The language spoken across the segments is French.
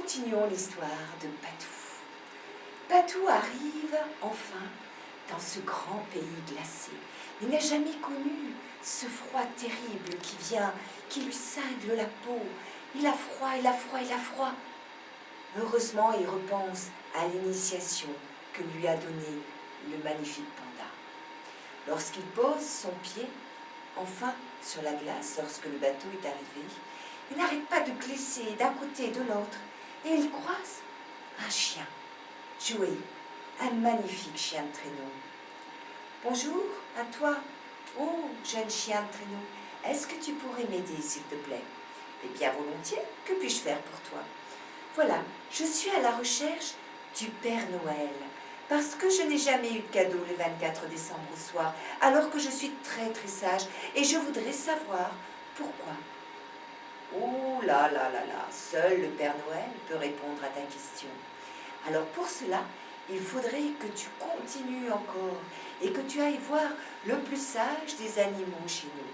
Continuons l'histoire de Patou. Patou arrive enfin dans ce grand pays glacé. Il n'a jamais connu ce froid terrible qui lui cingle la peau. Il a froid, il a froid, il a froid. Heureusement, il repense à l'initiation que lui a donnée le magnifique panda. Lorsqu'il pose son pied, enfin, sur la glace, lorsque le bateau est arrivé, il n'arrête pas de glisser d'un côté et de l'autre, et il croise un chien, Joey, un magnifique chien de traîneau. « Bonjour, à toi. Oh, jeune chien de traîneau, est-ce que tu pourrais m'aider, s'il te plaît ?»« Eh bien, volontiers, que puis-je faire pour toi ?»« Voilà, je suis à la recherche du Père Noël, parce que je n'ai jamais eu de cadeau le 24 décembre au soir, alors que je suis très très sage, et je voudrais savoir pourquoi. » Oh là là là là, seul le Père Noël peut répondre à ta question. Alors pour cela, il faudrait que tu continues encore et que tu ailles voir le plus sage des animaux chez nous.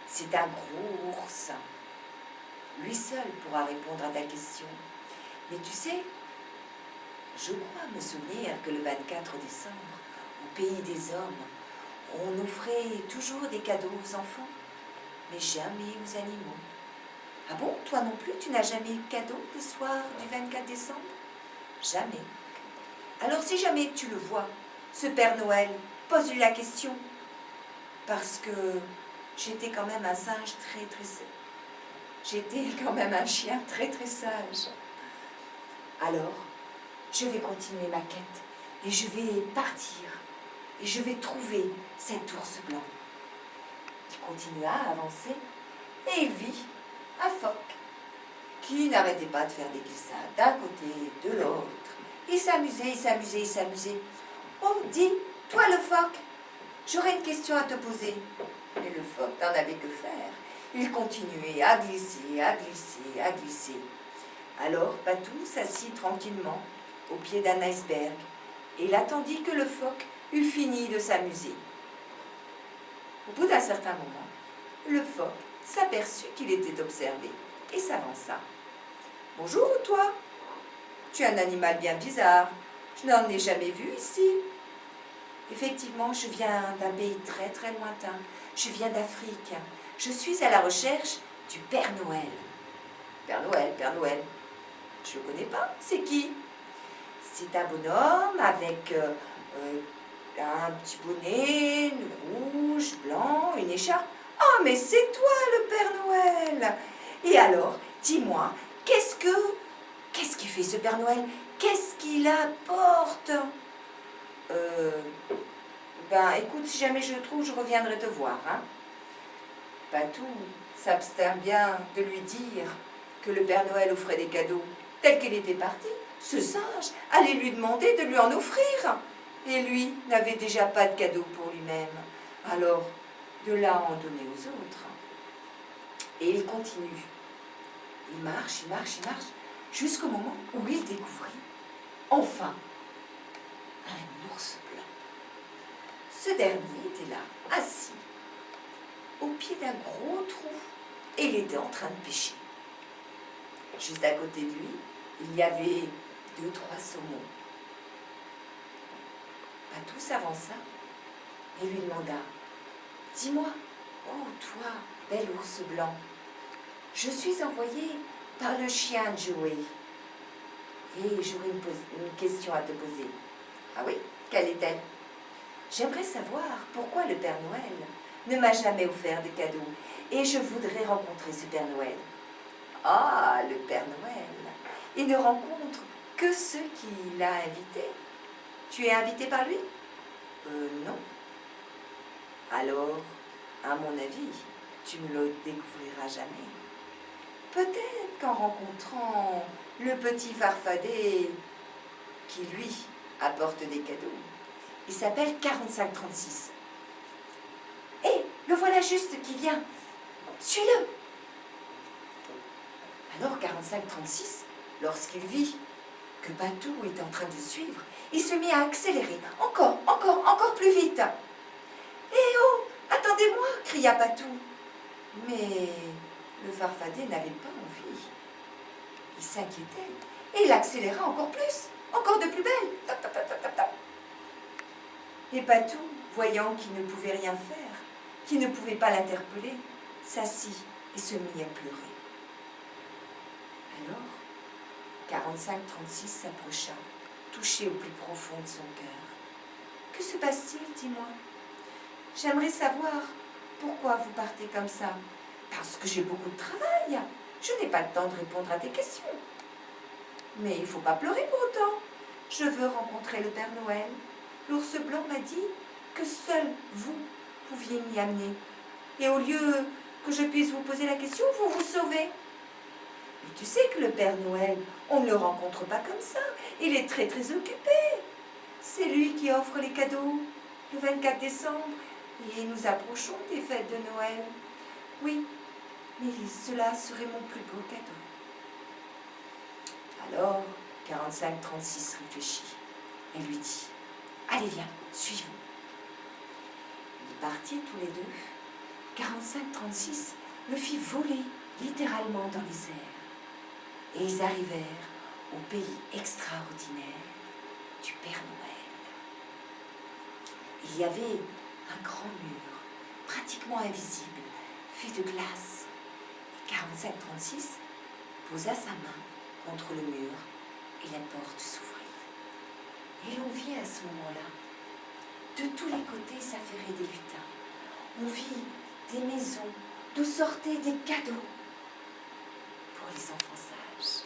C'est un gros ours. Lui seul pourra répondre à ta question. Mais tu sais, je crois me souvenir que le 24 décembre, au pays des hommes, on offrait toujours des cadeaux aux enfants, mais jamais aux animaux. Ah bon, toi non plus, tu n'as jamais eu de cadeau le soir du 24 décembre? Jamais. Alors si jamais tu le vois, ce Père Noël, pose-lui la question. Parce que j'étais quand même un singe très très sage. J'étais quand même un chien très très sage. Alors, je vais continuer ma quête et je vais partir et je vais trouver cet ours blanc. Il continua à avancer et il vit un phoque qui n'arrêtait pas de faire des glissades d'un côté, de l'autre. Il s'amusait, il s'amusait, il s'amusait. Oh, dis, toi le phoque, j'aurais une question à te poser. Et le phoque n'en avait que faire. Il continuait à glisser, à glisser, à glisser. Alors Patou s'assit tranquillement au pied d'un iceberg et il attendit que le phoque eût fini de s'amuser. Au bout d'un certain moment, le phoque s'aperçut qu'il était observé et s'avança. « Bonjour, toi. Tu es un animal bien bizarre. Je n'en ai jamais vu ici. » « Effectivement, je viens d'un pays très très lointain. Je viens d'Afrique. Je suis à la recherche du Père Noël. »« Père Noël, Père Noël. Je ne le connais pas. C'est qui ?»« C'est un bonhomme avec un petit bonnet rouge, blanc, une écharpe. »« Ah, mais c'est toi le Père Noël. Et alors, dis-moi, qu'est-ce qu'il fait ce Père Noël? Qu'est-ce qu'il apporte ?» Ben, écoute, si jamais je le trouve, je reviendrai te voir, hein. Patou s'abstint bien de lui dire que le Père Noël offrait des cadeaux. Tel qu'il était parti, ce singe allait lui demander de lui en offrir. Et lui n'avait déjà pas de cadeau pour lui-même. Alors, de là à en donner aux autres. Et il continue. Il marche, il marche, il marche, jusqu'au moment où il découvrit, enfin, un ours blanc. Ce dernier était là, assis, au pied d'un gros trou, et il était en train de pêcher. Juste à côté de lui, il y avait 2-3 saumons. Patou s'avança et lui demanda « Dis-moi, oh toi, bel ours blanc, je suis envoyé par le chien Joey et j'aurais une question à te poser. »« Ah oui, quelle est-elle ?»« J'aimerais savoir pourquoi le Père Noël ne m'a jamais offert de cadeaux et je voudrais rencontrer ce Père Noël. »« Ah, le Père Noël, il ne rencontre que ceux qu'il a invités. Tu es invité par lui ? » Non. »« Alors, à mon avis, tu ne le découvriras jamais. Peut-être qu'en rencontrant le petit farfadet qui, lui, apporte des cadeaux. Il s'appelle 4536. Hé, le voilà juste qui vient. Suis-le. » Alors 4536, lorsqu'il vit que Patou est en train de suivre, il se mit à accélérer, encore plus vite. « Eh oh, attendez-moi » cria Patou. Mais le farfadet n'avait pas envie. Il s'inquiétait et il accéléra encore plus, encore de plus belle. Top, top, top, top, top, top. Et Patou, voyant qu'il ne pouvait rien faire, qu'il ne pouvait pas l'interpeller, s'assit et se mit à pleurer. Alors, 4536 s'approcha, touché au plus profond de son cœur. « Que se passe-t-il, dis-moi? J'aimerais savoir pourquoi vous partez comme ça. Parce que j'ai beaucoup de travail. Je n'ai pas le temps de répondre à tes questions. Mais il ne faut pas pleurer pour autant. Je veux rencontrer le Père Noël. L'ours blanc m'a dit que seul vous pouviez m'y amener. Et au lieu que je puisse vous poser la question, vous vous sauvez. Mais tu sais que le Père Noël, on ne le rencontre pas comme ça. Il est très très occupé. C'est lui qui offre les cadeaux le 24 décembre et nous approchons des fêtes de Noël. Oui, mais cela serait mon plus beau cadeau. Alors, 4536 réfléchit et lui dit « Allez, viens, suivons. » Ils partirent tous les deux. 4536 le fit voler littéralement dans les airs. Et ils arrivèrent au pays extraordinaire du Père Noël. Il y avait un grand mur, pratiquement invisible, fait de glace. Et 4536 posa sa main contre le mur et la porte s'ouvrit. Et l'on vit à ce moment-là, de tous les côtés s'affairer des lutins. On vit des maisons d'où sortaient des cadeaux pour les enfants sages.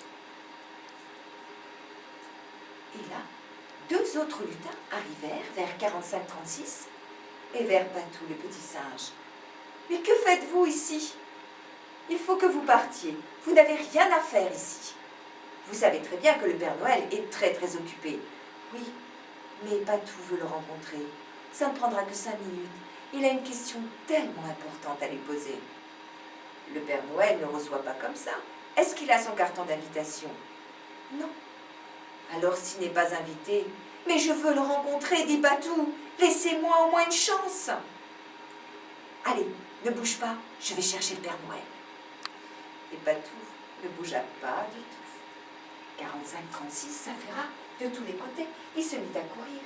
Et là, deux autres lutins arrivèrent vers 4536 et vers Patou le petit singe. « Mais que faites-vous ici? Il faut que vous partiez. Vous n'avez rien à faire ici. Vous savez très bien que le Père Noël est très très occupé. » « Oui, mais Patou veut le rencontrer. Ça ne prendra que 5 minutes. Il a une question tellement importante à lui poser. » Le Père Noël ne reçoit pas comme ça. Est-ce qu'il a son carton d'invitation? Non. Alors s'il n'est pas invité, mais je veux le rencontrer, dit Patou. Laissez-moi au moins une chance. Allez, ne bouge pas, je vais chercher le Père Noël. Et Patou ne bougea pas du tout. 4536 s'affaira de tous les côtés. Il se mit à courir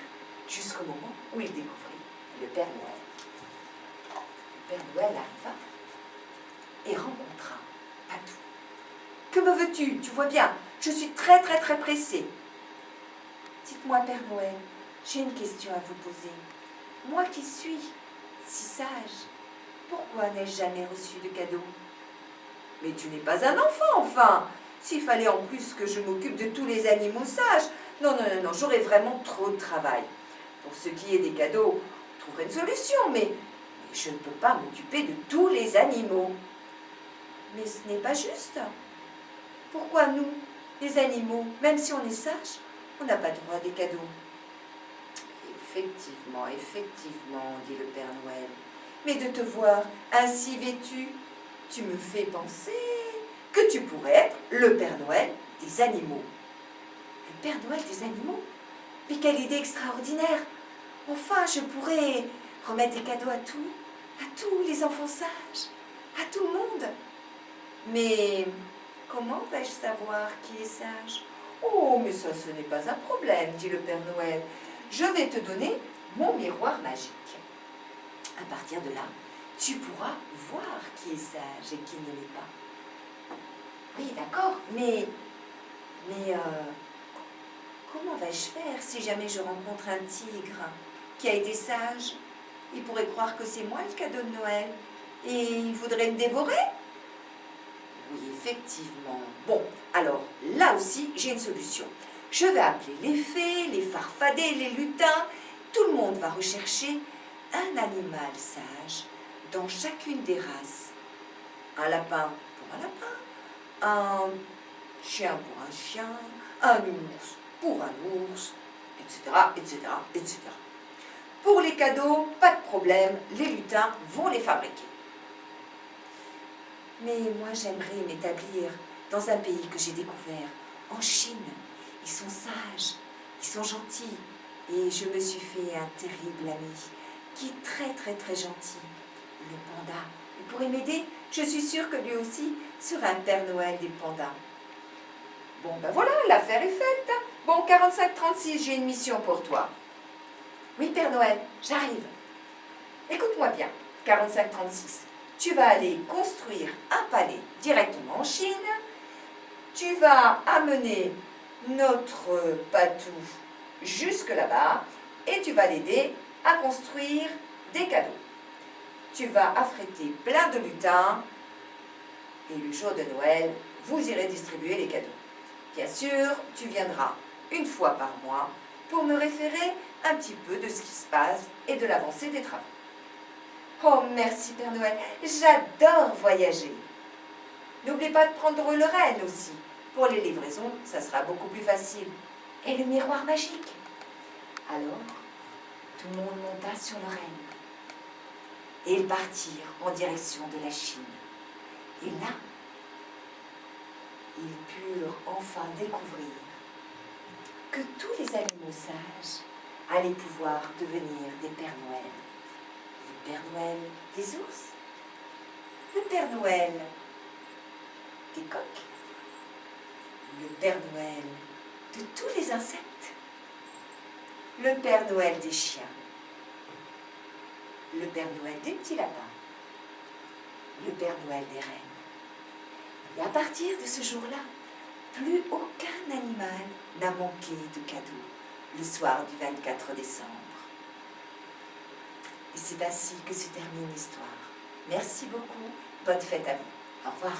jusqu'au moment où il découvrit le Père Noël. Le Père Noël arriva et rencontra Patou. « Que me veux-tu? Tu vois bien, je suis très très très pressée. » « Dites-moi, Père Noël, j'ai une question à vous poser. Moi qui suis si sage, pourquoi n'ai-je jamais reçu de cadeau? » « Mais tu n'es pas un enfant, enfin! S'il fallait en plus que je m'occupe de tous les animaux sages, non, j'aurais vraiment trop de travail. Pour ce qui est des cadeaux, on trouverait une solution, mais je ne peux pas m'occuper de tous les animaux. » « Mais ce n'est pas juste. Pourquoi nous, les animaux, même si on est sages, on n'a pas droit à des cadeaux? » « Effectivement, effectivement, dit le Père Noël. Mais de te voir ainsi vêtu, tu me fais penser que tu pourrais être le Père Noël des animaux. » « Le Père Noël des animaux? Mais quelle idée extraordinaire! Enfin, je pourrais remettre des cadeaux à tous les enfants sages, à tout le monde. Mais comment vais-je savoir qui est sage? Oh, mais ça, ce n'est pas un problème, dit le Père Noël. Je vais te donner mon miroir magique. À partir de là, tu pourras voir qui est sage et qui ne l'est pas. Oui, d'accord, mais comment vais-je faire si jamais je rencontre un tigre qui a été sage? Il pourrait croire que c'est moi le cadeau de Noël et il voudrait me dévorer? Oui, effectivement. Bon, alors, là aussi, j'ai une solution. Je vais appeler les fées, les farfadets, les lutins. Tout le monde va rechercher un animal sage dans chacune des races. Un lapin pour un lapin, un chien pour un chien, un ours pour un ours, etc., etc., etc. Pour les cadeaux, pas de problème, les lutins vont les fabriquer. Mais moi, j'aimerais m'établir dans un pays que j'ai découvert, en Chine. Ils sont sages, ils sont gentils. Et je me suis fait un terrible ami, qui est très très très gentil, le panda. Il pourrait m'aider, je suis sûre que lui aussi sera un Père Noël des pandas. Bon, ben voilà, l'affaire est faite. Bon, 45-36, j'ai une mission pour toi. Oui, Père Noël, j'arrive. Écoute-moi bien, 45-36. Tu vas aller construire un palais directement en Chine. Tu vas amener notre Patou jusque là-bas et tu vas l'aider à construire des cadeaux. Tu vas affréter plein de lutins et le jour de Noël, vous irez distribuer les cadeaux. Bien sûr, tu viendras une fois par mois pour me référer un petit peu de ce qui se passe et de l'avancée des travaux. Oh, merci Père Noël, j'adore voyager. N'oublie pas de prendre le renne aussi. Pour les livraisons, ça sera beaucoup plus facile. Et le miroir magique. Alors, tout le monde monta sur le renne. Et ils partirent en direction de la Chine. Et là, ils purent enfin découvrir que tous les animaux sages allaient pouvoir devenir des Pères Noël. Le Père Noël des ours, le Père Noël des coqs, le Père Noël de tous les insectes, le Père Noël des chiens, le Père Noël des petits lapins, le Père Noël des reines. Et à partir de ce jour-là, plus aucun animal n'a manqué de cadeaux le soir du 24 décembre. Et c'est ainsi que se termine l'histoire. Merci beaucoup, bonne fête à vous. Au revoir.